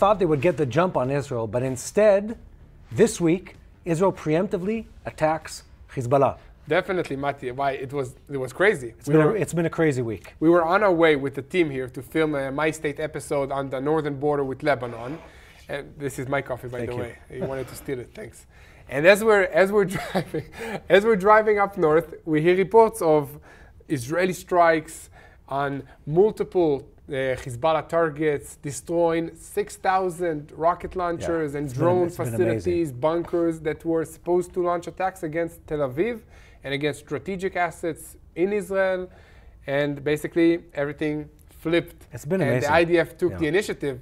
thought they would get the jump on Israel, but instead, this week, Israel preemptively attacks Hezbollah. Definitely, Mati. Why? It was crazy. It's been a crazy week. We were on our way with the team here to film a My State episode on the northern border with Lebanon. And this is my coffee, by the way. You wanted to steal it, thanks. And as we're driving up north, we hear reports of Israeli strikes on multiple Hezbollah targets, destroying 6,000 rocket launchers and drone facilities, bunkers that were supposed to launch attacks against Tel Aviv and against strategic assets in Israel. And basically, everything flipped. It's been amazing. And the IDF took the initiative.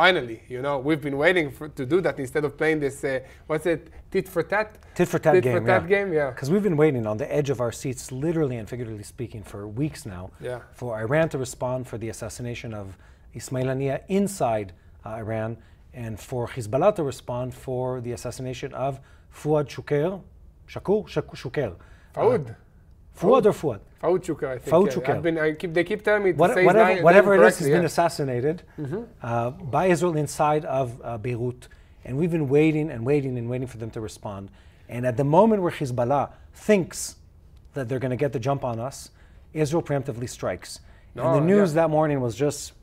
Finally, we've been waiting to do that instead of playing this, what's it, tit for tat? Tit for tat game, yeah. Because we've been waiting on the edge of our seats, literally and figuratively speaking, for weeks now, for Iran to respond for the assassination of Ismail Haniyeh inside Iran, and for Hezbollah to respond for the assassination of Fouad Shuker. Fouad. Fouad or Fouad? Fouad Shuker, I think. Fouad Shuker. They keep telling me to say whatever it is, he's been assassinated by Israel inside of Beirut. And we've been waiting and waiting and waiting for them to respond. And at the moment where Hezbollah thinks that they're going to get the jump on us, Israel preemptively strikes. And the news that morning was just...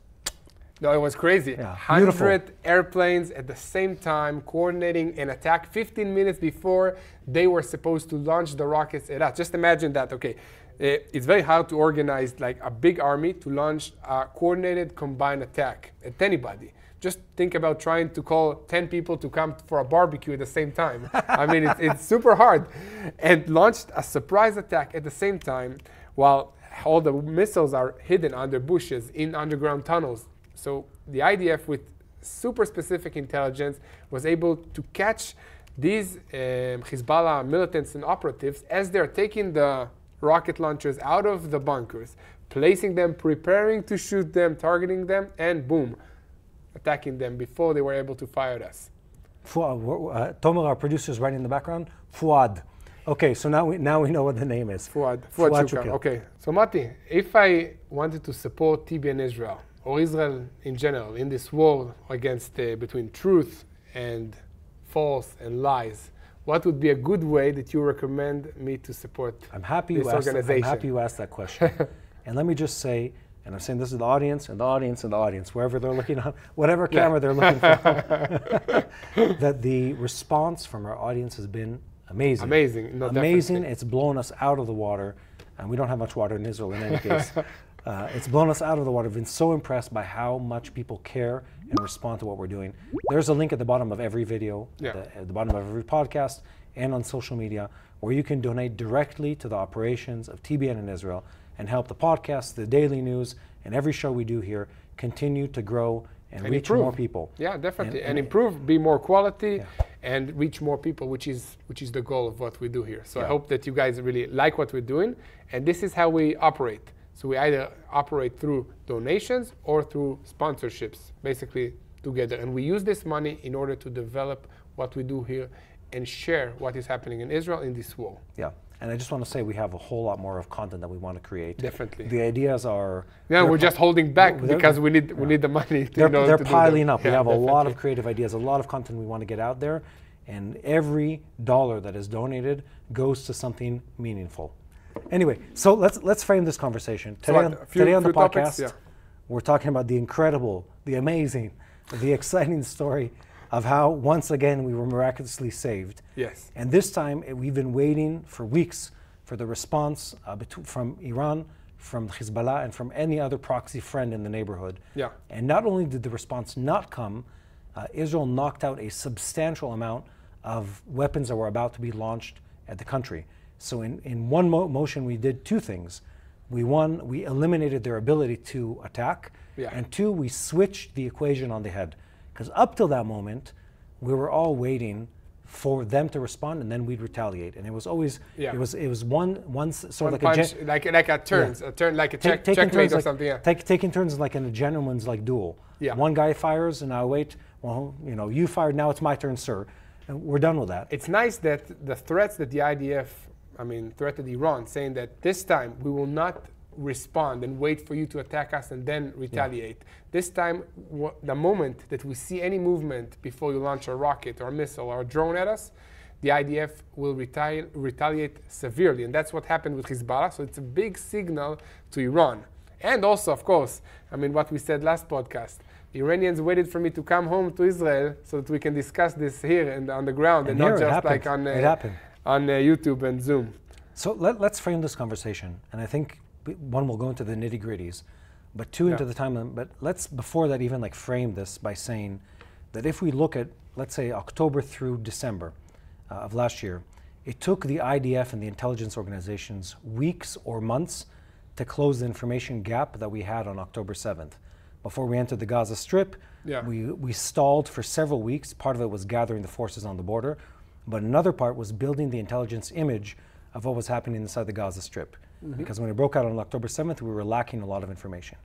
No, it was crazy. 100 airplanes at the same time coordinating an attack 15 minutes before they were supposed to launch the rockets at us. Just imagine that, okay. It's very hard to organize like a big army to launch a coordinated combined attack at anybody. Just think about trying to call 10 people to come for a barbecue at the same time. I mean, it's super hard. And launched a surprise attack at the same time while all the missiles are hidden under bushes in underground tunnels. So the IDF, with super specific intelligence, was able to catch these Hezbollah militants and operatives as they're taking the rocket launchers out of the bunkers, placing them, preparing to shoot them, targeting them, and boom, attacking them before they were able to fire at us. Tomer, our producer, is right in the background. Fouad. Okay, so now we know what the name is. Fouad Shuker. Okay, so Mati, if I wanted to support TBN Israel, or Israel in general, in this war against between truth and false and lies, what would be a good way that you recommend me to support this organization? I'm happy you asked that question. And let me just say, and I'm saying this is the audience and the audience and the audience, wherever they're looking on, whatever camera they're looking for, that the response from our audience has been amazing. Amazing. No, amazing. Definitely. It's blown us out of the water. And we don't have much water in Israel in any case. It's blown us out of the water. I've been so impressed by how much people care and respond to what we're doing. There's a link at the bottom of every video, at the bottom of every podcast, and on social media, where you can donate directly to the operations of TBN in Israel and help the podcast, the daily news, and every show we do here continue to grow and reach more people. Yeah, definitely. And improve, be more quality, and reach more people, which is the goal of what we do here. So I hope that you guys really like what we're doing. And this is how we operate. So we either operate through donations or through sponsorships, basically together. And we use this money in order to develop what we do here and share what is happening in Israel in this war. Yeah. And I just want to say we have a whole lot more of content that we want to create. Definitely. The ideas are... Yeah, we're just holding back because we need the money to They're piling up. We have a lot of creative ideas, a lot of content we want to get out there. And every dollar that is donated goes to something meaningful. Anyway, so let's frame this conversation. Today on the podcast, we're talking about the incredible, the amazing, the exciting story of how, once again, we were miraculously saved. Yes. And this time, we've been waiting for weeks for the response from Iran, from Hezbollah, and from any other proxy friend in the neighborhood. Yeah. And not only did the response not come, Israel knocked out a substantial amount of weapons that were about to be launched at the country. So in one motion, we did two things. We eliminated their ability to attack, and two, we switched the equation on the head. Because up till that moment, we were all waiting for them to respond, and then we'd retaliate. And it was always it was one sort of like punch, like a turn, like a checkmate or something. Taking turns like in a gentleman's like duel. Yeah. One guy fires, and I wait. Well, you fired. Now it's my turn, sir. And we're done with that. It's nice that the threats that the IDF, threatened Iran, saying that this time we will not respond and wait for you to attack us and then retaliate. This time, the moment that we see any movement before you launch a rocket or a missile or a drone at us, the IDF will retaliate severely. And that's what happened with Hezbollah. So it's a big signal to Iran. And also, of course, I mean, what we said last podcast, the Iranians waited for me to come home to Israel so that we can discuss this here and on the ground and not just like on YouTube and Zoom. So let's frame this conversation. And I think one, will go into the nitty gritties, but two, into the timeline. But let's, before that, even like frame this by saying that if we look at, let's say, October through December of last year, it took the IDF and the intelligence organizations weeks or months to close the information gap that we had on October 7th. Before we entered the Gaza Strip, we stalled for several weeks. Part of it was gathering the forces on the border, but another part was building the intelligence image of what was happening inside the Gaza Strip. Because when it broke out on October 7th, we were lacking a lot of information.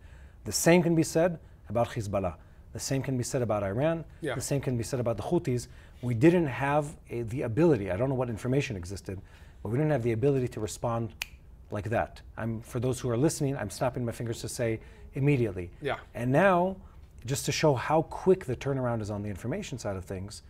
The same can be said about Hezbollah. The same can be said about Iran. The same can be said about the Houthis. We didn't have the ability, I don't know what information existed, but we didn't have the ability to respond like that. For those who are listening, I'm snapping my fingers to say immediately. And now, just to show how quick the turnaround is on the information side of things,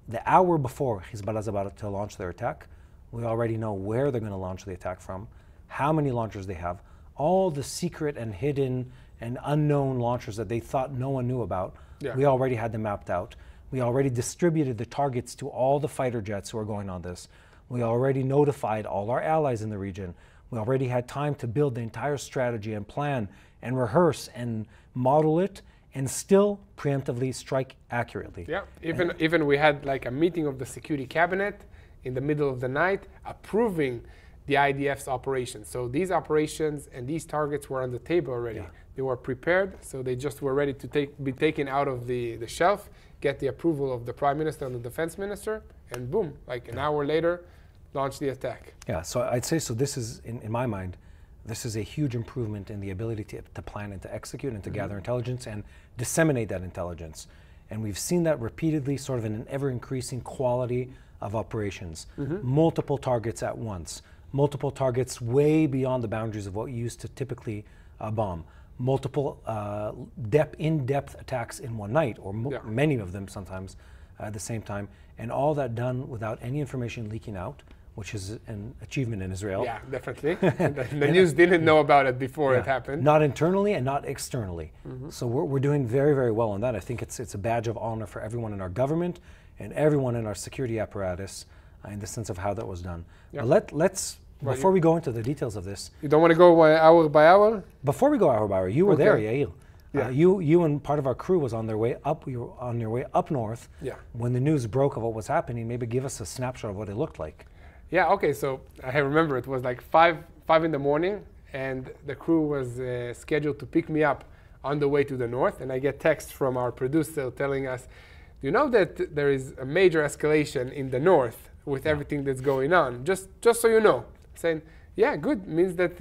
the hour before Hezbollah is about to launch their attack, we already know where they're going to launch the attack from, how many launchers they have, all the secret and hidden and unknown launchers that they thought no one knew about. We already had them mapped out. We already distributed the targets to all the fighter jets who are going on this. We already notified all our allies in the region. We already had time to build the entire strategy and plan and rehearse and model it and still preemptively strike accurately. Even we had like a meeting of the security cabinet in the middle of the night approving the IDF's operations. So these operations and these targets were on the table already. They were prepared, so they just were ready to be taken out of the shelf, get the approval of the Prime Minister and the Defense Minister, and boom, like an hour later, launch the attack. So I'd say, so this is, in my mind, this is a huge improvement in the ability to plan and to execute and to gather intelligence and disseminate that intelligence. And we've seen that repeatedly, sort of in an ever-increasing quality of operations. Multiple targets at once. Multiple targets way beyond the boundaries of what you used to typically bomb. Multiple in-depth attacks in one night, or many of them sometimes at the same time. And all that done without any information leaking out, which is an achievement in Israel. Yeah, definitely. The news didn't know about it before it happened. Not internally and not externally. So we're doing very, very well on that. I think it's a badge of honor for everyone in our government and everyone in our security apparatus in the sense of how that was done. But let's, before we go into the details of this. You don't want to go hour by hour? Before we go hour by hour, you were there, Yair. You and part of our crew was on their way up. We were on your way up north. When the news broke of what was happening, maybe give us a snapshot of what it looked like. Okay, so I remember it was like 5 in the morning, and the crew was scheduled to pick me up on the way to the north, and I get text from our producer telling us, you know that there is a major escalation in the north with everything that's going on, just so you know. Saying, yeah, good, means that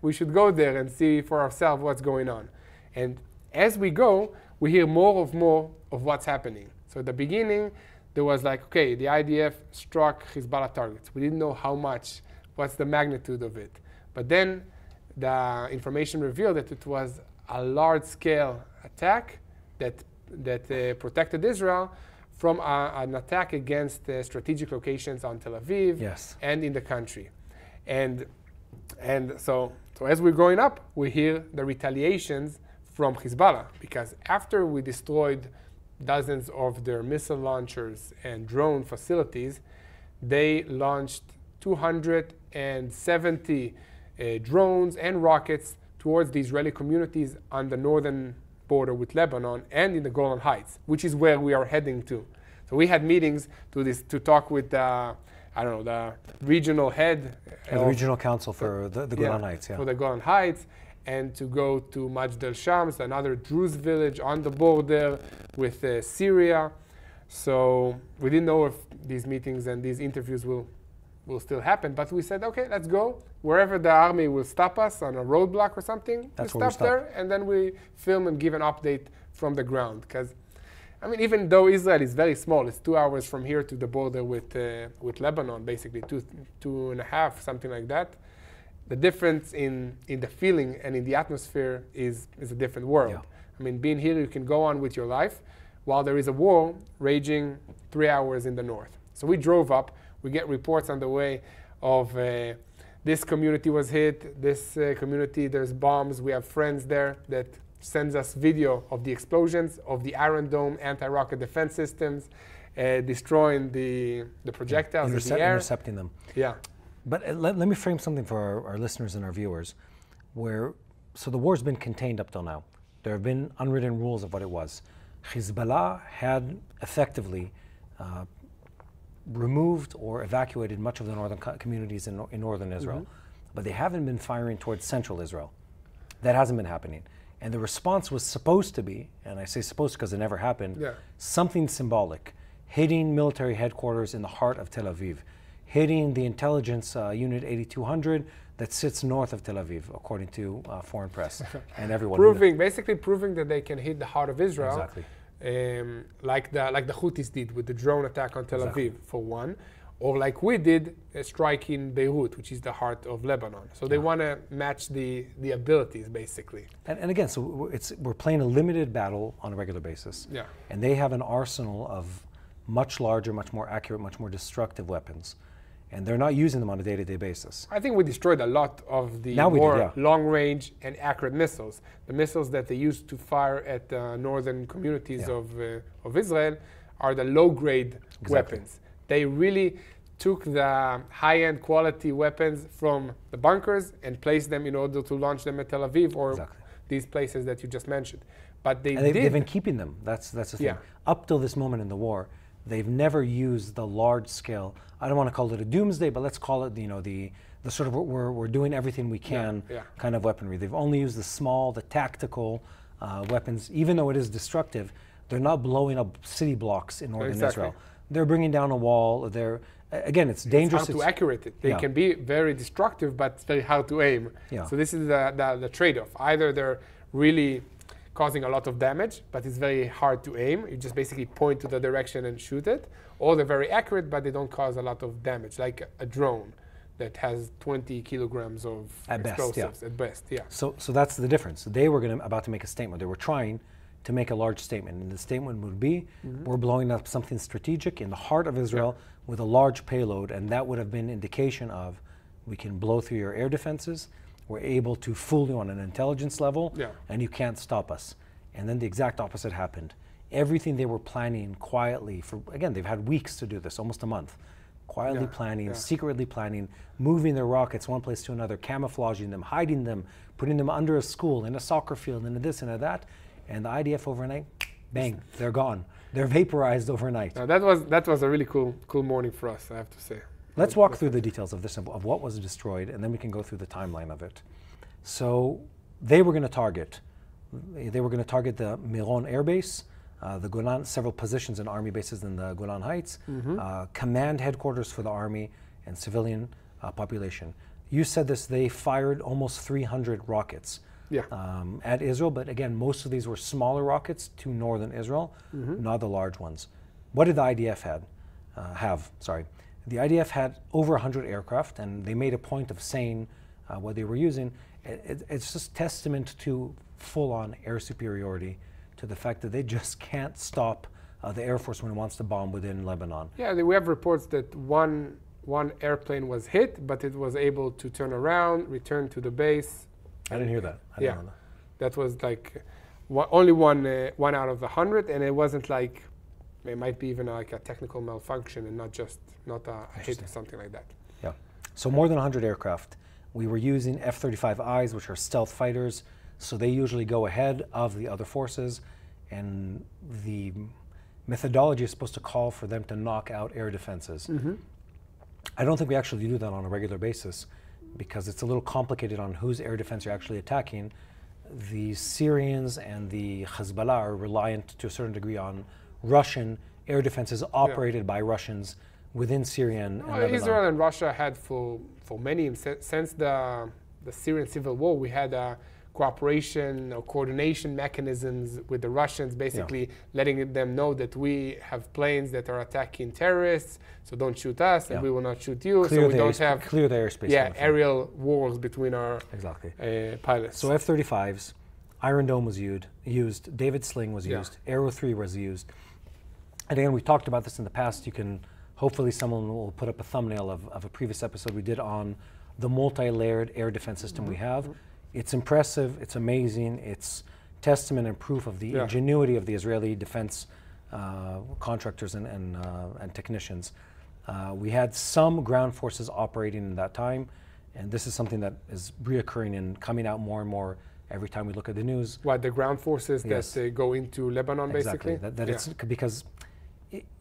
we should go there and see for ourselves what's going on. And as we go, we hear more of what's happening. So at the beginning, there was like, okay, the IDF struck Hezbollah targets. We didn't know how much, what's the magnitude of it. But then the information revealed that it was a large-scale attack that protected Israel from an attack against strategic locations on Tel Aviv and in the country. And so as we're going up, we hear the retaliations from Hezbollah, because after we destroyed dozens of their missile launchers and drone facilities, they launched 270 drones and rockets towards the Israeli communities on the northern border with Lebanon and in the Golan Heights, which is where we are heading to. So we had meetings to talk with the regional head. The regional council for the Golan Heights, for the Golan Heights, and to go to Majd el-Shams, another Druze village on the border with Syria. So we didn't know if these meetings and these interviews will still happen, but we said, okay, let's go. Wherever the army will stop us on a roadblock or something, we stop there, and then we film and give an update from the ground. Because, I mean, even though Israel is very small, it's 2 hours from here to the border with Lebanon, basically 2.5, something like that. the difference in the feeling and in the atmosphere is a different world. Yeah. I mean, being here, you can go on with your life while there is a war raging 3 hours in the north. So we drove up. We get reports on the way of this community was hit, this community, there's bombs. We have friends there that sends us video of the explosions, of the Iron Dome anti-rocket defense systems, destroying the projectiles in the air. Intercepting them. Yeah. But let me frame something for our listeners and our viewers. So the war's been contained up till now. There have been unwritten rules of what it was. Hezbollah had effectively removed or evacuated much of the northern communities in northern Israel, but they haven't been firing towards central Israel. That hasn't been happening. And the response was supposed to be, and I say supposed because it never happened, something symbolic, hitting military headquarters in the heart of Tel Aviv, hitting the intelligence unit 8200 that sits north of Tel Aviv, according to foreign press and everyone. Basically proving that they can hit the heart of Israel. Exactly. Like the Houthis did with the drone attack on Tel Aviv, for one, or like we did, striking Beirut, which is the heart of Lebanon. So they want to match the abilities, basically. And again, so we're playing a limited battle on a regular basis. Yeah. And they have an arsenal of much larger, much more accurate, much more destructive weapons. And they're not using them on a day-to-day basis. I think we destroyed a lot of the long-range and accurate missiles. The missiles that they used to fire at the northern communities of Israel are the low-grade weapons. They really took the high-end quality weapons from the bunkers and placed them in order to launch them at Tel Aviv or these places that you just mentioned. But they've been keeping them. That's the thing. Yeah. Up till this moment in the war, they've never used the large-scale, I don't want to call it a doomsday, but let's call it, the sort of we're doing everything we can kind of weaponry. They've only used the small, the tactical weapons. Even though it is destructive, they're not blowing up city blocks in northern Israel. They're bringing down a wall. Again, it's dangerous. It's hard to accurate it. They can be very destructive, but it's very hard to aim. Yeah. So this is the trade-off. Either they're really causing a lot of damage, but it's very hard to aim. You just basically point to the direction and shoot it. Or they're very accurate, but they don't cause a lot of damage, like a drone that has 20 kilograms of explosives at best. Yeah. So that's the difference. They were about to make a statement. They were trying to make a large statement, and the statement would be, we're blowing up something strategic in the heart of Israel with a large payload, and that would have been indication of, we can blow through your air defenses, we're able to fool you on an intelligence level, and you can't stop us. And then the exact opposite happened. Everything they were planning quietly again, they've had weeks to do this, almost a month, quietly planning, secretly planning, moving their rockets one place to another, camouflaging them, hiding them, putting them under a school, in a soccer field, into this and that. And the IDF overnight, bang, they're gone. They're vaporized overnight. That was a really cool morning for us, I have to say. Let's walk through the details of this, of what was destroyed, and then we can go through the timeline of it. So they were going to target the Miron Air Base, the Golan, several positions and army bases in the Golan Heights, command headquarters for the army and civilian population. You said this, they fired almost 300 rockets. At Israel, but again, most of these were smaller rockets to northern Israel, not the large ones. What did the IDF have? The IDF had over 100 aircraft, and they made a point of saying what they were using. It's just testament to full-on air superiority, to the fact that they just can't stop the Air Force when it wants to bomb within Lebanon. Yeah, we have reports that one airplane was hit, but it was able to turn around, return to the base. I didn't hear that. I didn't know that was like only one out of 100, and it wasn't like, it might be even like a technical malfunction and not a hit or something like that. Yeah. So more than 100 aircraft. We were using F-35Is, which are stealth fighters, so they usually go ahead of the other forces, and the methodology is supposed to call for them to knock out air defenses. I don't think we actually do that on a regular basis, because it's a little complicated on whose air defense you're actually attacking. The Syrians and the Hezbollah are reliant to a certain degree on Russian air defenses operated by Russians within Syria and Lebanon. Israel and Russia had for many, since the Syrian civil war, we had a cooperation or coordination mechanisms with the Russians, basically letting them know that we have planes that are attacking terrorists, so don't shoot us, and we will not shoot you. Clear so we don't have clear the airspace. Yeah, aerial wars between our pilots. So F-35s, Iron Dome was used, David Sling was used, Arrow 3 was used. And again, we talked about this in the past. You can, hopefully someone will put up a thumbnail of a previous episode we did on the multi-layered air defense system we have. It's impressive, it's amazing, it's testament and proof of the ingenuity of the Israeli defense contractors and technicians. We had some ground forces operating in that time, and this is something that is reoccurring and coming out more and more every time we look at the news. What, the ground forces that go into Lebanon, basically? Exactly, it's because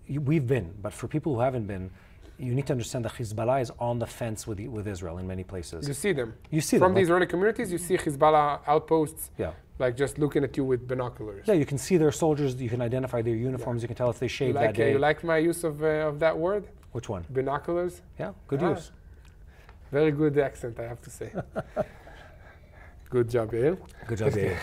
we've been, but for people who haven't been, you need to understand that Hezbollah is on the fence with Israel in many places. You see them. You see From them. the Israeli communities, you see Hezbollah outposts, Yeah. like just looking at you with binoculars. Yeah, you can see their soldiers, you can identify their uniforms, you can tell if they shaved that day. You like my use of that word? Which one? Binoculars? Yeah, good use. Very good accent, I have to say. Good job, Yair. Good job, Yair.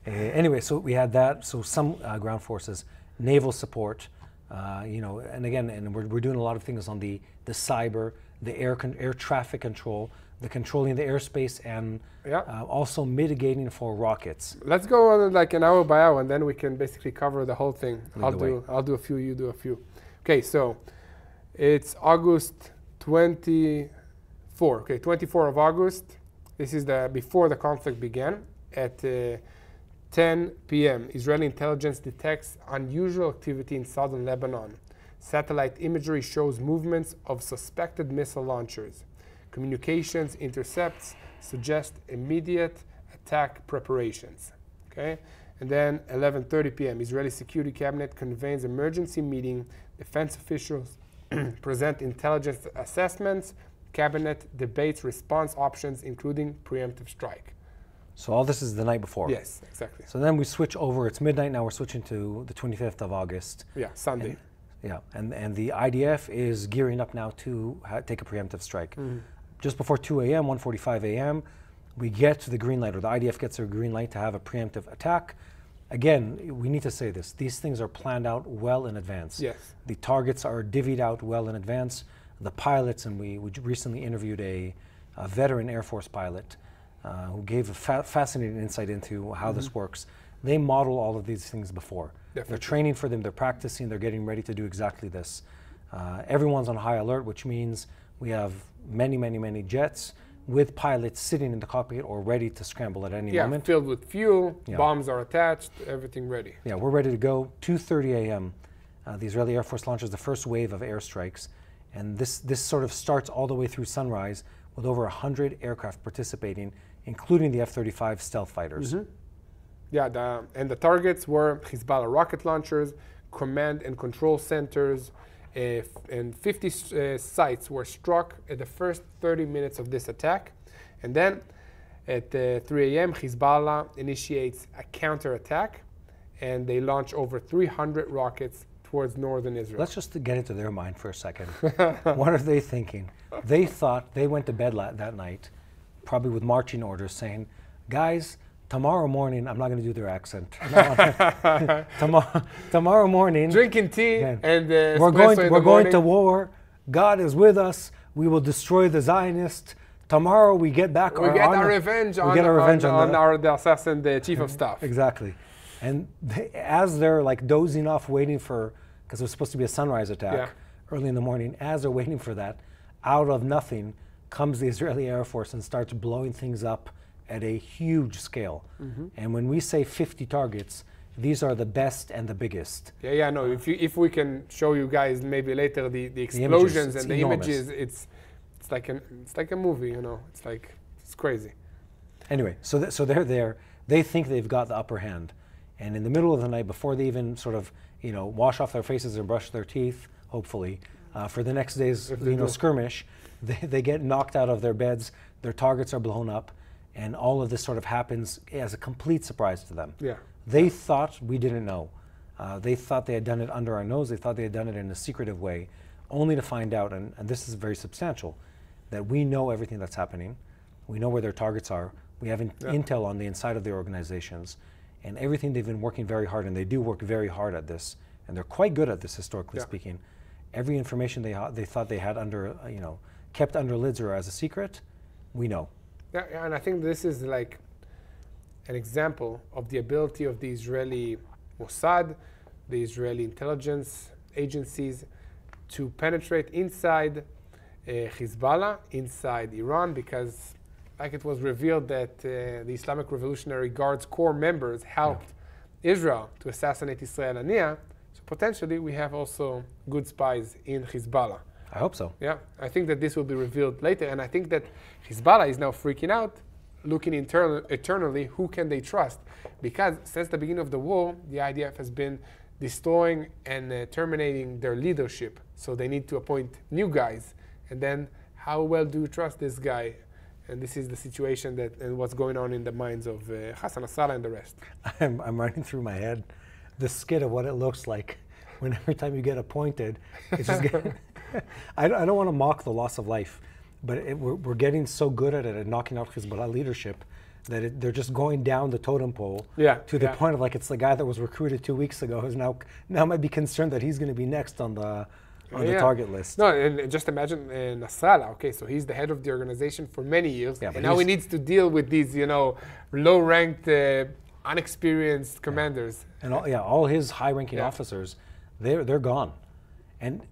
Anyway, so we had that. So some ground forces, naval support, and again, we're doing a lot of things on the cyber, the air traffic control, the controlling the airspace, and also mitigating for rockets. Let's go on like an hour by hour, and then we can basically cover the whole thing. I'll do a few, you do a few. Okay, so it's August 24. Okay, 24 of August. This is before the conflict began. At 10 p.m., Israeli intelligence detects unusual activity in southern Lebanon. Satellite imagery shows movements of suspected missile launchers. Communications intercepts suggest immediate attack preparations. Okay, and then 11:30 p.m., Israeli Security Cabinet convenes emergency meeting. Defense officials present intelligence assessments. Cabinet debates response options, including preemptive strike. So all this is the night before. Yes, exactly. So then we switch over. It's midnight now. We're switching to the 25th of August. Yeah, Sunday. And the IDF is gearing up now to take a preemptive strike. Just before 2 a.m., 1:45 a.m., we get to the green light, or the IDF gets a green light to have a preemptive attack. Again, we need to say this. These things are planned out well in advance. Yes. The targets are divvied out well in advance. The pilots, and we recently interviewed a veteran Air Force pilot who gave a fascinating insight into how this works. They model all of these things before. Definitely. They're training for them, they're practicing, they're getting ready to do exactly this. Everyone's on high alert, which means we have many jets with pilots sitting in the cockpit or ready to scramble at any moment. Filled with fuel, bombs are attached, everything ready. Yeah, we're ready to go. 2:30 a.m., the Israeli Air Force launches the first wave of airstrikes. And this sort of starts all the way through sunrise with over 100 aircraft participating, including the F-35 stealth fighters. Yeah, and the targets were Hezbollah rocket launchers, command and control centers, and 50 sites were struck at the first 30 minutes of this attack. And then at 3 a.m., Hezbollah initiates a counterattack, and they launch over 300 rockets towards northern Israel. Let's just get into their mind for a second. What are they thinking? They thought, they went to bed that night, probably with marching orders saying, guys, tomorrow morning, I'm not going to do their accent. Tomorrow morning, drinking tea and we're going to war. God is with us. We will destroy the Zionists. Tomorrow we get back our revenge on the assassin, the chief of staff. Exactly. And as they're like dozing off, waiting for, because it was supposed to be a sunrise attack early in the morning, as they're waiting for that, out of nothing comes the Israeli Air Force and starts blowing things up at a huge scale. And when we say 50 targets, these are the best and the biggest. No. If we can show you guys maybe later the explosions and the images, it's like a movie, it's crazy. Anyway, so they're there. They think they've got the upper hand. And in the middle of the night, before they even sort of, wash off their faces and brush their teeth, hopefully, for the next day's, skirmish, they get knocked out of their beds, their targets are blown up, and all of this sort of happens as a complete surprise to them. They thought we didn't know. They thought they had done it under our nose. They thought they had done it in a secretive way, only to find out, and this is very substantial, that we know everything that's happening. We know where their targets are. We have intel on the inside of the organizations, and everything they've been working very hard, and they do work very hard at this, and they're quite good at this historically speaking. Every information they thought they had under, kept under lids or as a secret, we know. Yeah, and I think this is like an example of the ability of the Israeli Mossad, the Israeli intelligence agencies, to penetrate inside Hezbollah, inside Iran, because like it was revealed that the Islamic Revolutionary Guard's core members helped Israel to assassinate Israel Haniyeh. So potentially we have also good spies in Hezbollah. I hope so. Yeah, I think that this will be revealed later, and I think that Hezbollah is now freaking out, looking eternally who can they trust, because since the beginning of the war, the IDF has been destroying and terminating their leadership. So they need to appoint new guys, and then how well do you trust this guy? And this is the situation and what's going on in the minds of Hassan Nasrallah and the rest. I'm running through my head the skit of what it looks like when every time you get appointed, it's just I don't want to mock the loss of life, but we're getting so good at it at knocking out Hezbollah leadership that they're just going down the totem pole to the point of like it's the guy that was recruited 2 weeks ago who's now might be concerned that he's going to be next on the target list. No, and just imagine Nasrallah. Okay, so he's the head of the organization for many years, and now he needs to deal with these, low-ranked, unexperienced commanders. And all his high-ranking officers, they're gone. And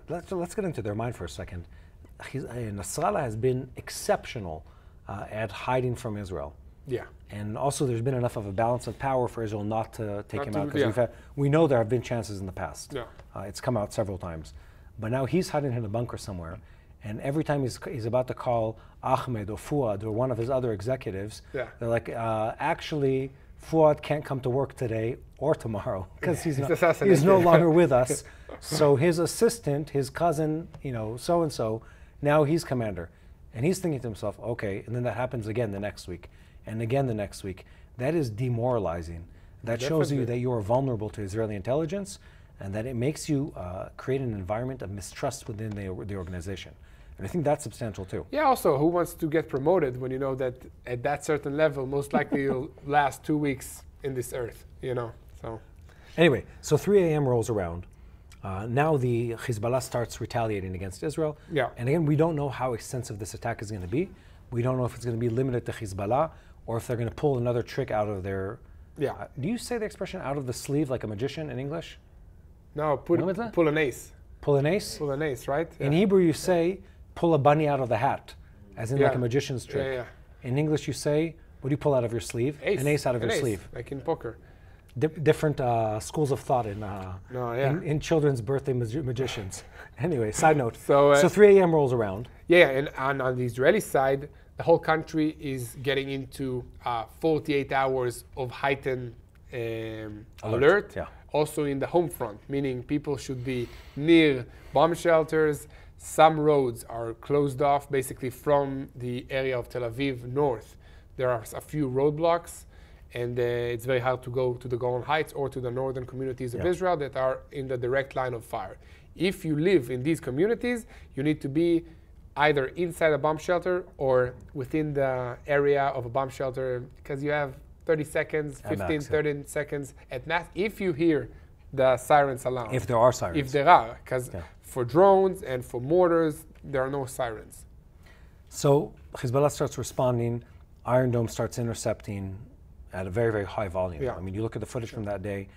let's get into their mind for a second. Nasrallah has been exceptional at hiding from Israel. Yeah. And also there's been enough of a balance of power for Israel not to take him out, because we know there have been chances in the past. Yeah. It's come out several times. But now he's hiding in a bunker somewhere, and every time he's about to call Ahmed or Fuad or one of his other executives, they're like, actually, Fuad can't come to work today or tomorrow because he's no longer with us. So his assistant, his cousin, so-and-so, now he's commander. And he's thinking to himself, okay, and then that happens again the next week, and again the next week. That is demoralizing. That shows you that you are vulnerable to Israeli intelligence, and that it makes you create an environment of mistrust within the organization. And I think that's substantial too. Yeah, also, who wants to get promoted when you know that at that certain level, most likely you'll last 2 weeks in this earth, so. Anyway, so 3 a.m. rolls around. Now the Hezbollah starts retaliating against Israel. Yeah. And again, we don't know how extensive this attack is going to be. We don't know if it's going to be limited to Hezbollah or if they're going to pull another trick out of their... Yeah. Do you say the expression out of the sleeve like a magician in English? No, pull an ace. Pull an ace? Pull an ace, right? In Hebrew you say pull a bunny out of the hat, as in like a magician's trick. Yeah. In English you say, what do you pull out of your sleeve? Ace. An ace out of your sleeve. Like in poker. Different schools of thought in children's birthday magicians. Anyway, side note. So 3 a.m. rolls around. Yeah, and on the Israeli side, the whole country is getting into 48 hours of heightened alert. Yeah. Also in the home front, meaning people should be near bomb shelters. Some roads are closed off, basically from the area of Tel Aviv north. There are a few roadblocks. And it's very hard to go to the Golan Heights or to the northern communities of Israel that are in the direct line of fire. If you live in these communities, you need to be either inside a bomb shelter or within the area of a bomb shelter, because you have 30 seconds, 15, 30 seconds at max, if you hear the sirens alarm. If there are sirens. If there are, because for drones and for mortars, there are no sirens. So Hezbollah starts responding, Iron Dome starts intercepting at a very, very high volume. Yeah. I mean, you look at the footage from that day.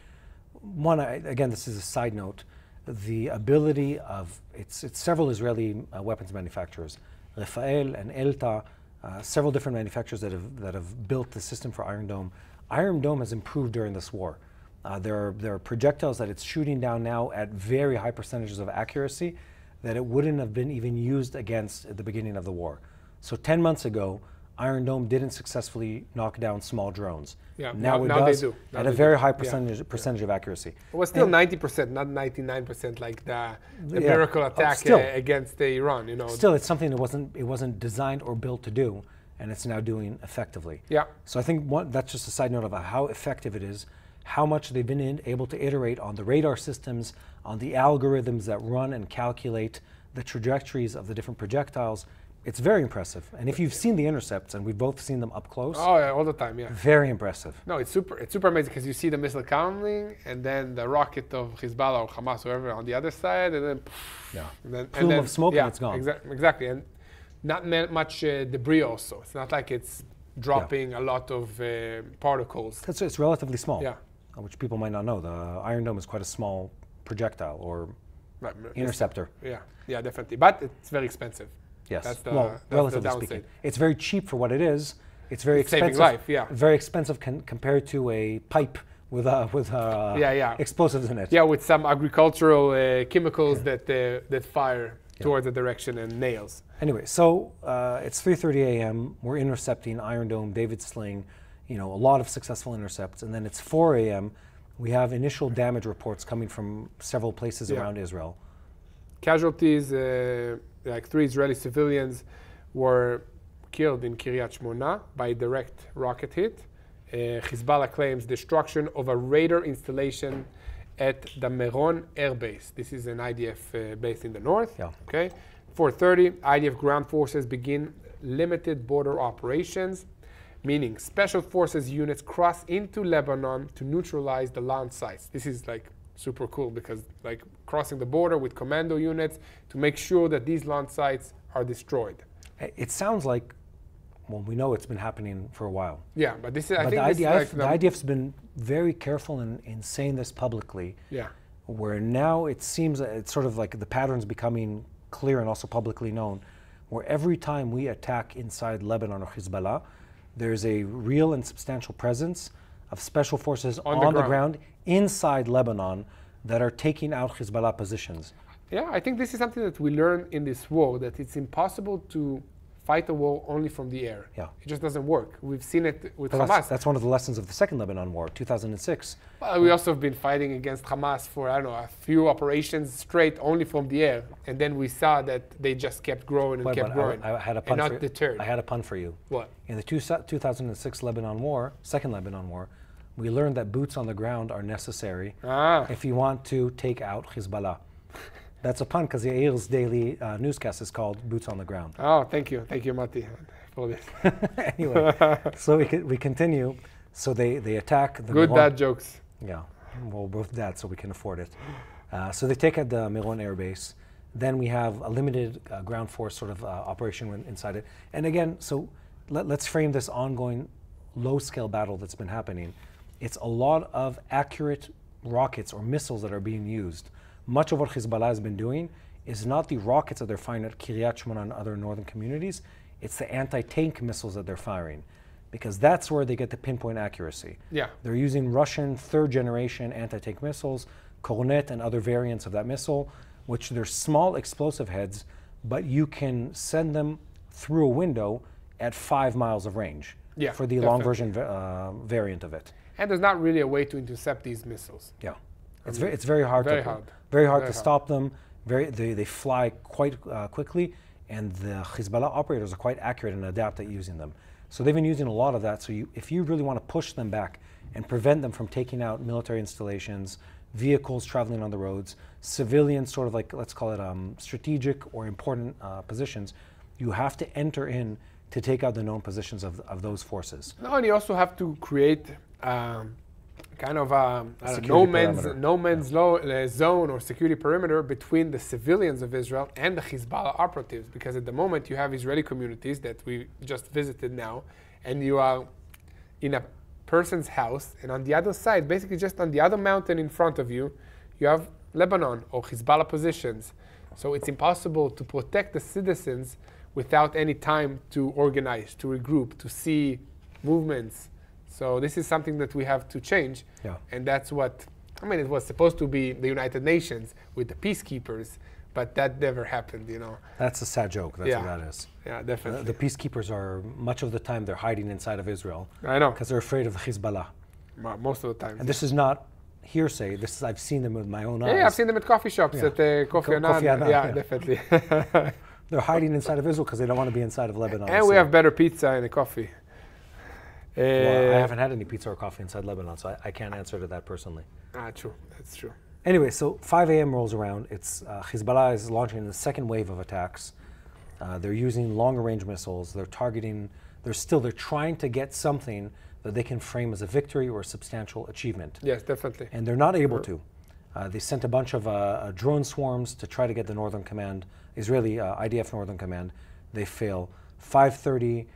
One, again, this is a side note, the ability of, it's several Israeli weapons manufacturers, Rafael and Elta, several different manufacturers that have built the system for Iron Dome. Iron Dome has improved during this war. There are projectiles that it's shooting down now at very high percentages of accuracy that it wouldn't have been even used against at the beginning of the war. So 10 months ago, Iron Dome didn't successfly knock down small drones. Yeah, now it does they do. at a very high percentage of accuracy. It was still 90%, not 99%, like the miracle attack against Iran. Still, it's something that it wasn't designed or built to do, and it's now doing effectively. Yeah. So I think that's just a side note about how effective it is, how much they've been able to iterate on the radar systems, on the algorithms that run and calculate the trajectories of the different projectiles, It's very impressive. And if you've seen the intercepts, and we've both seen them up close. Oh, yeah, all the time, yeah. Very impressive. No, it's super amazing because you see the missile coming, and then the rocket of Hezbollah or Hamas, whoever, on the other side, and then, Plume of smoke, and it's gone. Exactly, and not much debris also. It's not like it's dropping a lot of particles. It's relatively small, which people might not know. The Iron Dome is quite a small projectile or interceptor. Yeah, definitely. But it's very expensive. Yes, that's relatively speaking. It's very cheap for what it is. It's very expensive. Saving life, Very expensive compared to a pipe with explosives in it. Yeah, with some agricultural chemicals that fire towards the direction and nails. Anyway, so it's 3:30 a.m. We're intercepting Iron Dome, David Sling, a lot of successful intercepts, and then it's 4 a.m. We have initial damage reports coming from several places around Israel. Casualties, like 3 Israeli civilians were killed in Kiryat Shmona by direct rocket hit. Hezbollah claims destruction of a radar installation at the Meron Air Base. This is an IDF base in the north. Okay. 4:30, IDF ground forces begin limited border operations, meaning special forces units cross into Lebanon to neutralize the launch sites. This is like super cool because like crossing the border with commando units to make sure that these launch sites are destroyed. It sounds like, well, we know it's been happening for a while. Yeah, but this is, I think the IDF's been very careful in saying this publicly. Yeah. Where now it seems that it's sort of like the pattern's becoming clear and also publicly known, where every time we attack inside Lebanon or Hezbollah, there's a real and substantial presence of special forces on the ground inside Lebanon that are taking out Hezbollah positions. Yeah, I think this is something that we learn in this war, that it's impossible to fight a war only from the air. Yeah. It just doesn't work. We've seen it with Hamas. That's one of the lessons of the Second Lebanon War, 2006. Well, we also have been fighting against Hamas for, I don't know, a few operations straight only from the air. And then we saw that they just kept growing and kept growing. I had a pun and not deterred. I had a pun for you. What? In the 2006 Lebanon War, Second Lebanon War, we learned that boots on the ground are necessary if you want to take out Hezbollah. That's a pun because Yair's daily newscast is called Boots on the Ground. Oh, thank you, Mati, for this. Anyway, so we continue. So they attack the Good Meron. dad jokes. Yeah, well, both dads, so we can afford it. So they take at the Meron Air Base. Then we have a limited ground force sort of operation inside it. And again, so let's frame this ongoing low-scale battle that's been happening. It's a lot of accurate rockets or missiles that are being used. Much of what Hezbollah has been doing is not the rockets that they're firing at Kiryat Shmona and other northern communities, it's the anti-tank missiles that they're firing, because that's where they get the pinpoint accuracy. Yeah. They're using Russian third-generation anti-tank missiles, Kornet and other variants of that missile, which they're small explosive heads, but you can send them through a window at 5 miles of range for the long version variant of it. And there's not really a way to intercept these missiles. Yeah. It's very hard to stop them. They fly quite quickly, and the Hezbollah operators are quite accurate and adept at using them. So they've been using a lot of that. So if you really want to push them back and prevent them from taking out military installations, vehicles traveling on the roads, civilian sort of like, let's call it strategic or important positions, you have to enter in to take out the known positions of those forces. No, and you also have to create kind of no man's zone or security perimeter between the civilians of Israel and the Hezbollah operatives, because at the moment you have Israeli communities that we just visited now, and you are in a person's house, and on the other side, basically just on the other mountain in front of you, you have Lebanon or Hezbollah positions. So it's impossible to protect the citizens without any time to organize, to regroup, to see movements. So this is something that we have to change. And that's what, it was supposed to be the United Nations with the peacekeepers, but that never happened, That's a sad joke, that's what that is. Yeah, definitely. The peacekeepers are, much of the time, they're hiding inside of Israel. I know. Because they're afraid of Hezbollah. Most of the time. And this is not hearsay, I've seen them with my own eyes. Yeah, I've seen them at coffee shops, at Kofi Annan. Yeah, definitely. They're hiding inside of Israel because they don't want to be inside of Lebanon. And we have better pizza and a coffee. Well, I haven't had any pizza or coffee inside Lebanon, so I can't answer to that personally. True. That's true. Anyway, so 5 a.m. rolls around. It's Hezbollah is launching the second wave of attacks. They're using longer-range missiles. They're targeting. They're trying to get something that they can frame as a victory or a substantial achievement. Yes, definitely. And they're not able to. They sent a bunch of drone swarms to try to get the Northern Command, Israeli IDF Northern Command. They fail. 5:30.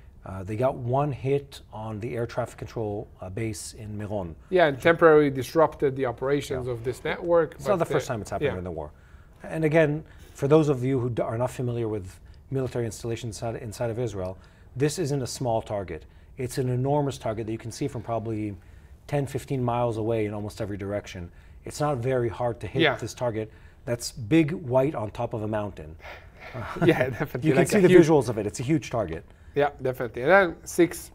They got one hit on the air traffic control base in Miron. Yeah, and temporarily disrupted the operations of this network. It's not the first time it's happened in the war. And again, for those of you who are not familiar with military installations inside of Israel, this isn't a small target. It's an enormous target that you can see from probably 10, 15 miles away in almost every direction. It's not very hard to hit this target that's big white on top of a mountain. Yeah, definitely. You can see the visuals of it. It's a huge target. Yeah, definitely. And then 6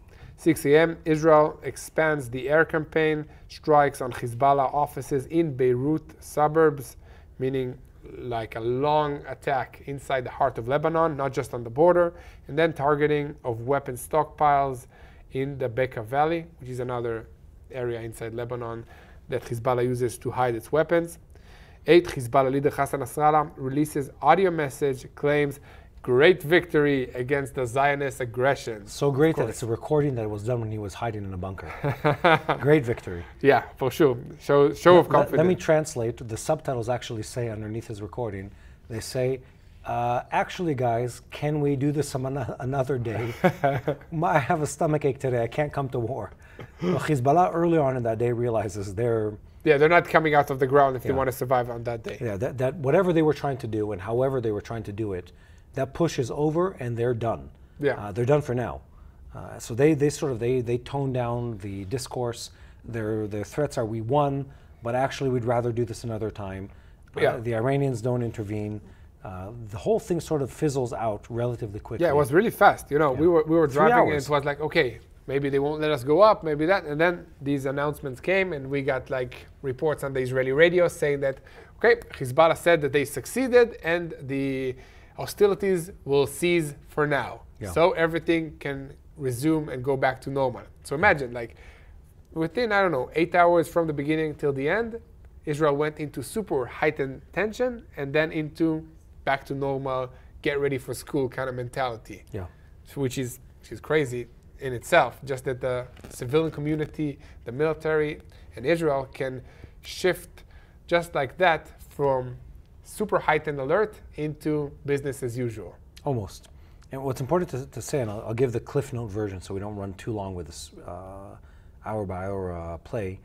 a.m., Israel expands the air campaign, strikes on Hezbollah offices in Beirut suburbs, meaning like a long attack inside the heart of Lebanon, not just on the border, and then targeting of weapon stockpiles in the Bekaa Valley, which is another area inside Lebanon that Hezbollah uses to hide its weapons. 8, Hezbollah leader Hassan Nasrallah releases audio message, claims great victory against the Zionist aggression. So great that it's a recording that was done when he was hiding in a bunker. Great victory. Yeah, for sure. Show of confidence. Let me translate. The subtitles actually say underneath his recording, they say, actually, guys, can we do this some another day? I have a stomach ache today. I can't come to war. Well, Hezbollah early on in that day realizes they're not coming out of the ground if they want to survive on that day. Yeah, that whatever they were trying to do and however they were trying to do it, that push is over and they're done. Yeah, they're done for now. So they tone down the discourse. Their threats are we won, but actually we'd rather do this another time. The Iranians don't intervene. The whole thing sort of fizzles out relatively quickly. Yeah, it was really fast. You know, we were driving and it was like, okay, maybe they won't let us go up, maybe that. And then these announcements came and we got like reports on the Israeli radio saying that, okay, Hezbollah said that they succeeded and the hostilities will cease for now. Yeah. So everything can resume and go back to normal. So imagine, like, within, 8 hours from the beginning till the end, Israel went into super heightened tension and then into back to normal, get ready for school kind of mentality. Yeah. Which is crazy in itself, just that the civilian community, the military, and Israel can shift just like that from super heightened alert into business as usual. Almost. And what's important to say, and I'll give the Cliff Note version so we don't run too long with this hour by hour play.